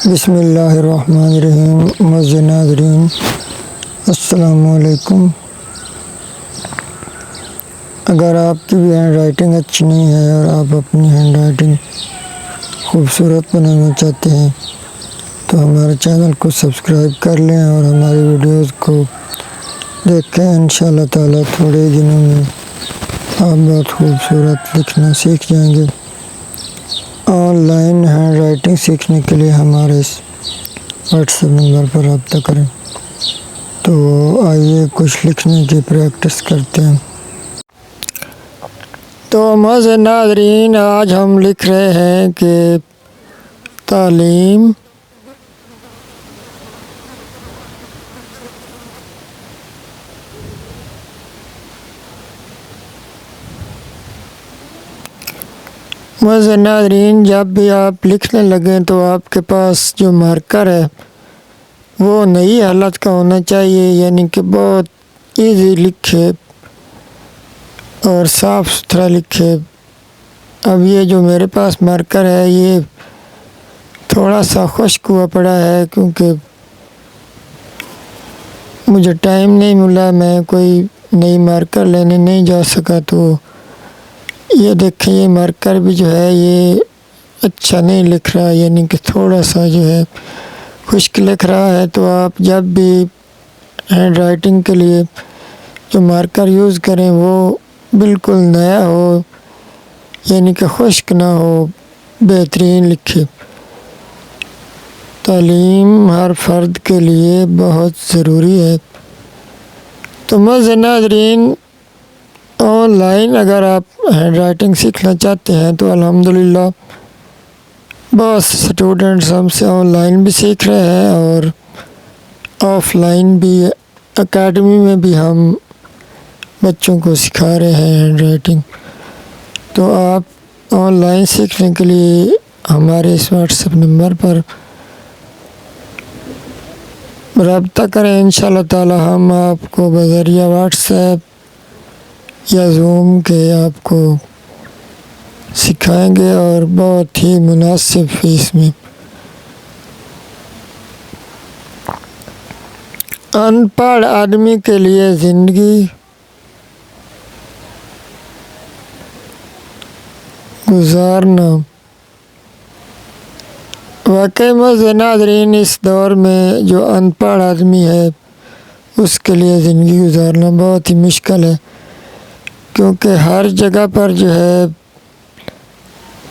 بسم اللہ الرحمن الرحیم۔ معزز ناظرین السلام علیکم۔ اگر آپ کی بھی ہینڈ رائٹنگ اچھی نہیں ہے اور آپ اپنی ہینڈ رائٹنگ خوبصورت بنانا چاہتے ہیں تو ہمارے چینل کو سبسکرائب کر لیں اور ہماری ویڈیوز کو دیکھیں۔ انشاءاللہ تعالیٰ تھوڑے دنوں میں آپ بہت خوبصورت لکھنا سیکھ جائیں گے۔ آن لائن ہینڈ رائٹنگ سیکھنے کے لیے ہمارے اس واٹس ایپ نمبر پر رابطہ کریں۔ تو آئیے کچھ لکھنے کی پریکٹس کرتے ہیں۔ تو معزز ناظرین، آج ہم لکھ رہے ہیں کہ تعلیم معزز ناظرین، جب بھی آپ لکھنے لگیں تو آپ کے پاس جو مارکر ہے وہ نئی حالت کا ہونا چاہیے، یعنی کہ بہت ایزی لکھے اور صاف ستھرا لکھے۔ اب یہ جو میرے پاس مارکر ہے یہ تھوڑا سا خشک ہوا پڑا ہے کیونکہ مجھے ٹائم نہیں ملا، میں کوئی نئی مارکر لینے نہیں جا سکا۔ تو یہ دیکھیں، یہ مارکر بھی جو ہے یہ اچھا نہیں لکھ رہا، یعنی کہ تھوڑا سا جو ہے خشک لکھ رہا ہے۔ تو آپ جب بھی ہینڈ رائٹنگ کے لیے جو مارکر یوز کریں وہ بالکل نیا ہو، یعنی کہ خشک نہ ہو، بہترین لکھے۔ تعلیم ہر فرد کے لیے بہت ضروری ہے۔ تو معزز ناظرین، آن لائن اگر آپ ہینڈ رائٹنگ سیکھنا چاہتے ہیں تو الحمدللہ بہت اسٹوڈنٹس ہم سے آن لائن بھی سیکھ رہے ہیں اور آف لائن بھی، اکیڈمی میں بھی ہم بچوں کو سکھا رہے ہیں ہینڈ رائٹنگ۔ تو آپ آن لائن سیکھنے کے لیے ہمارے اس واٹس ایپ نمبر پر رابطہ کریں۔ انشاءاللہ تعالی ہم آپ کو بذریعہ واٹس ایپ یا زوم کے آپ کو سکھائیں گے اور بہت ہی مناسب فیس میں۔ ان پڑھ آدمی کے لیے زندگی گزارنا۔ واقعی معزز ناظرین، اس دور میں جو ان پڑھ آدمی ہے اس کے لیے زندگی گزارنا بہت ہی مشکل ہے، کیونکہ ہر جگہ پر جو ہے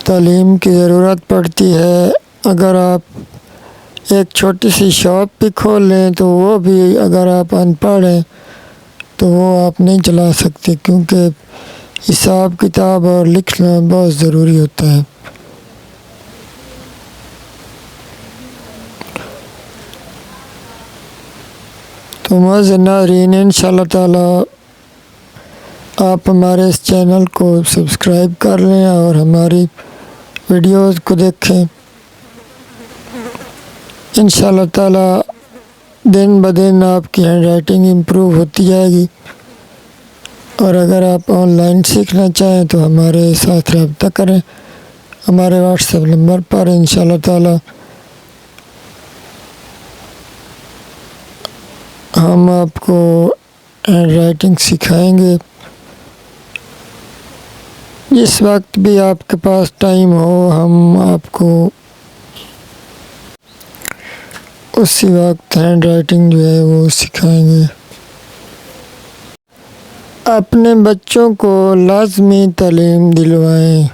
تعلیم کی ضرورت پڑتی ہے۔ اگر آپ ایک چھوٹی سی شاپ بھی کھول لیں تو وہ بھی اگر آپ ان پڑھ ہیں تو وہ آپ نہیں چلا سکتے، کیونکہ حساب کتاب اور لکھنا بہت ضروری ہوتا ہے۔ تو معزز ناظرین، انشاءاللہ تعالی آپ ہمارے اس چینل کو سبسکرائب کر لیں اور ہماری ویڈیوز کو دیکھیں۔ انشاءاللہ تعالی دن بدن آپ کی ہینڈ رائٹنگ امپروو ہوتی جائے گی۔ اور اگر آپ آن لائن سیکھنا چاہیں تو ہمارے ساتھ رابطہ کریں ہمارے واٹس ایپ نمبر پر۔ انشاءاللہ تعالی ہم آپ کو ہینڈ رائٹنگ سکھائیں گے۔ جس وقت بھی آپ کے پاس ٹائم ہو ہم آپ کو اسی وقت ہینڈ رائٹنگ جو ہے وہ سکھائیں گے۔ اپنے بچوں کو لازمی تعلیم دلوائیں۔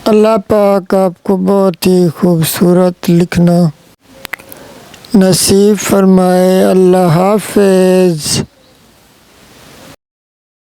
اللہ پاک آپ کو بہت ہی خوبصورت لکھنا نصیب فرمائے۔ اللہ حافظ۔